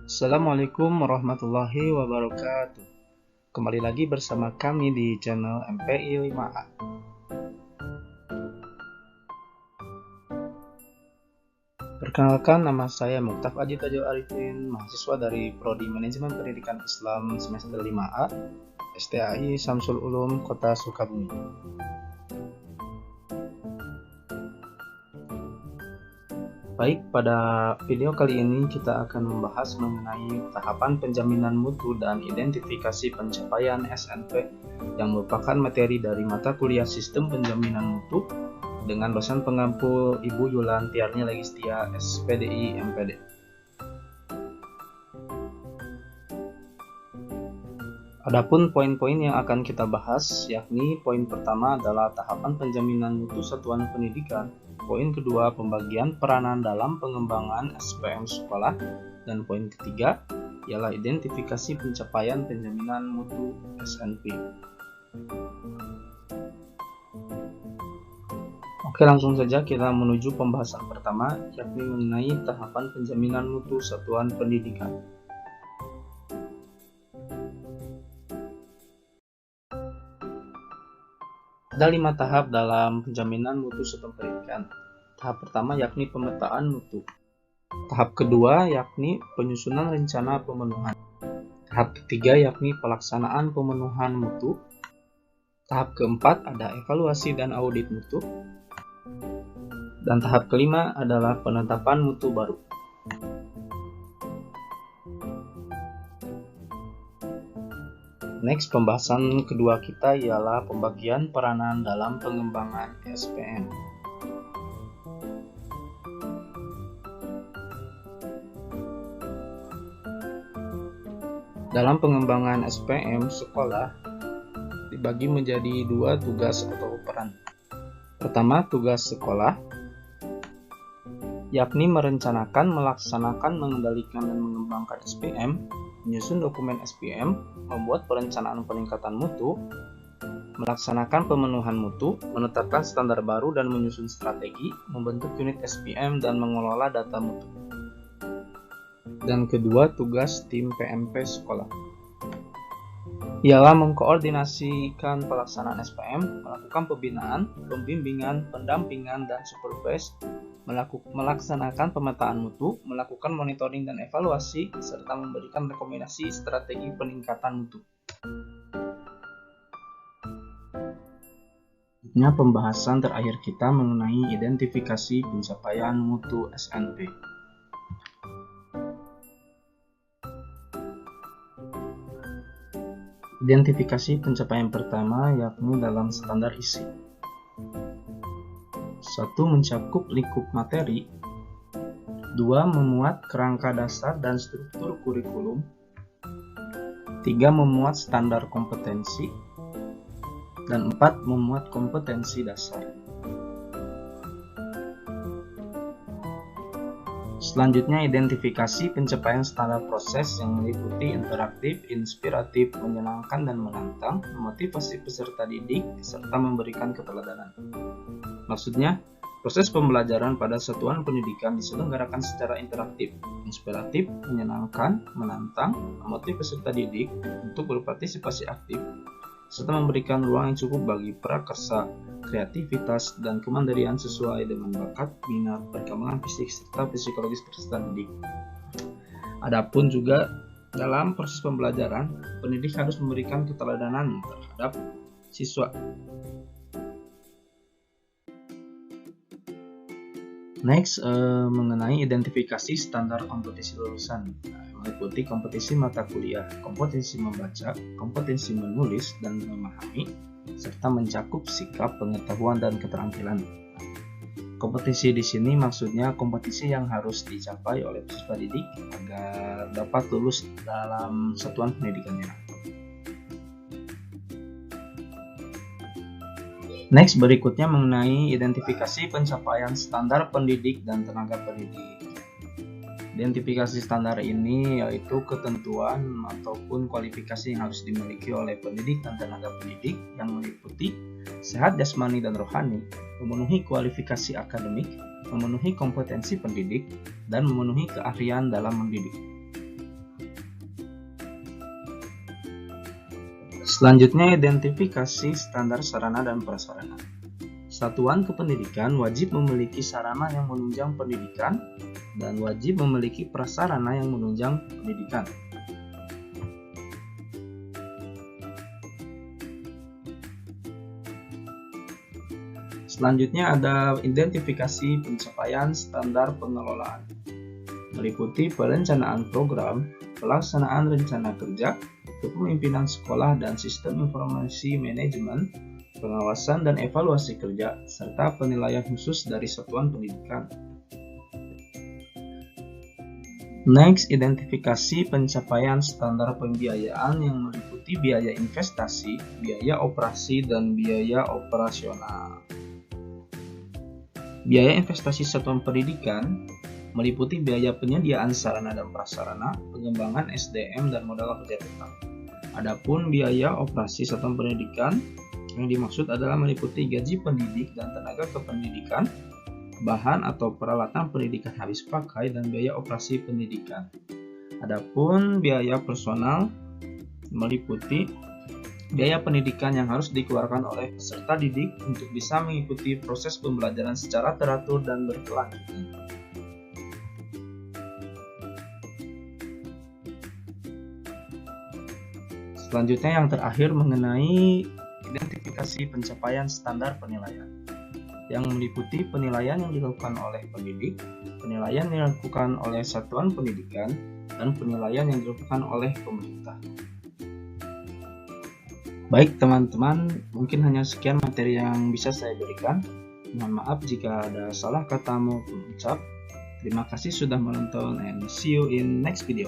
Assalamualaikum warahmatullahi wabarakatuh. Kembali lagi bersama kami di channel MPI 5A. Perkenalkan, nama saya Muktaf Aji Tajul Arifin, mahasiswa dari Prodi Manajemen Pendidikan Islam semester 5A, STAI Samsul Ulum, Kota Sukabumi. Baik, pada video kali ini kita akan membahas mengenai tahapan penjaminan mutu dan identifikasi pencapaian SNP yang merupakan materi dari mata kuliah Sistem Penjaminan Mutu dengan dosen pengampu Ibu Yulantiarni Legistia, SPDI MPD. Adapun poin-poin yang akan kita bahas, yakni poin pertama adalah tahapan penjaminan mutu satuan pendidikan, poin kedua pembagian peranan dalam pengembangan SPM sekolah, dan poin ketiga ialah identifikasi pencapaian penjaminan mutu SNP. Oke, langsung saja kita menuju pembahasan pertama, yakni mengenai tahapan penjaminan mutu satuan pendidikan. Ada 5 tahap dalam penjaminan mutu satuan pendidikan. Tahap pertama yakni pemetaan mutu. Tahap kedua yakni penyusunan rencana pemenuhan. Tahap ketiga yakni pelaksanaan pemenuhan mutu. Tahap keempat ada evaluasi dan audit mutu. Dan tahap kelima adalah penetapan mutu baru. Next, pembahasan kedua kita ialah pembagian peranan dalam pengembangan SPM. Dalam pengembangan SPM sekolah dibagi menjadi 2 tugas atau peran. Pertama, tugas sekolah, yakni merencanakan, melaksanakan, mengendalikan, dan mengembangkan SPM, menyusun dokumen SPM, membuat perencanaan peningkatan mutu, melaksanakan pemenuhan mutu, menetapkan standar baru dan menyusun strategi, membentuk unit SPM, dan mengelola data mutu. Dan kedua, tugas tim PMP sekolah, ialah mengkoordinasikan pelaksanaan SPM, melakukan pembinaan, pembimbingan, pendampingan, dan supervise, melaksanakan pemetaan mutu, melakukan monitoring dan evaluasi, serta memberikan rekomendasi strategi peningkatan mutu. Selanjutnya, pembahasan terakhir kita mengenai identifikasi pencapaian mutu SNP. Identifikasi pencapaian pertama yakni dalam standar isi. 1. Mencakup lingkup materi. 2. Memuat kerangka dasar dan struktur kurikulum. 3. Memuat standar kompetensi. Dan 4. Memuat kompetensi dasar. Selanjutnya, identifikasi pencapaian standar proses yang meliputi interaktif, inspiratif, menyenangkan, dan menantang, memotivasi peserta didik, serta memberikan keteladanan. Maksudnya, proses pembelajaran pada satuan pendidikan diselenggarakan secara interaktif, inspiratif, menyenangkan, menantang, memotivasi peserta didik untuk berpartisipasi aktif, serta memberikan ruang yang cukup bagi prakarsa, kreativitas, dan kemandirian sesuai dengan bakat, minat, perkembangan fisik, serta psikologis peserta didik. Adapun juga dalam proses pembelajaran, pendidik harus memberikan keteladanan terhadap siswa. Next, mengenai identifikasi standar kompetisi lulusan, meliputi kompetisi mata kuliah, kompetensi membaca, kompetensi menulis dan memahami, serta mencakup sikap, pengetahuan, dan keterampilan. Kompetisi di sini maksudnya kompetisi yang harus dicapai oleh peserta didik agar dapat lulus dalam satuan pendidikannya. Next, berikutnya mengenai identifikasi pencapaian standar pendidik dan tenaga pendidik. Identifikasi standar ini yaitu ketentuan ataupun kualifikasi yang harus dimiliki oleh pendidik dan tenaga pendidik yang meliputi sehat jasmani dan rohani, memenuhi kualifikasi akademik, memenuhi kompetensi pendidik, dan memenuhi keahlian dalam mendidik. Selanjutnya, identifikasi standar sarana dan prasarana. Satuan kependidikan wajib memiliki sarana yang menunjang pendidikan dan wajib memiliki prasarana yang menunjang pendidikan. Selanjutnya ada identifikasi pencapaian standar pengelolaan. Meliputi perencanaan program, pelaksanaan rencana kerja, kepemimpinan sekolah dan sistem informasi manajemen, pengawasan dan evaluasi kerja, serta penilaian khusus dari satuan pendidikan. Next, identifikasi pencapaian standar pembiayaan yang meliputi biaya investasi, biaya operasi, dan biaya operasional. Biaya investasi satuan pendidikan meliputi biaya penyediaan sarana dan prasarana, pengembangan SDM dan modal kerja tetap. Adapun biaya operasi satuan pendidikan yang dimaksud adalah meliputi gaji pendidik dan tenaga kependidikan, bahan atau peralatan pendidikan habis pakai, dan biaya operasi pendidikan. Adapun biaya personal meliputi biaya pendidikan yang harus dikeluarkan oleh peserta didik untuk bisa mengikuti proses pembelajaran secara teratur dan berkelanjutan. Selanjutnya yang terakhir mengenai identifikasi pencapaian standar penilaian yang meliputi penilaian yang dilakukan oleh pendidik, penilaian yang dilakukan oleh satuan pendidikan, dan penilaian yang dilakukan oleh pemerintah. Baik teman-teman, mungkin hanya sekian materi yang bisa saya berikan. Mohon maaf jika ada salah kata maupun ucap. Terima kasih sudah menonton and see you in next video.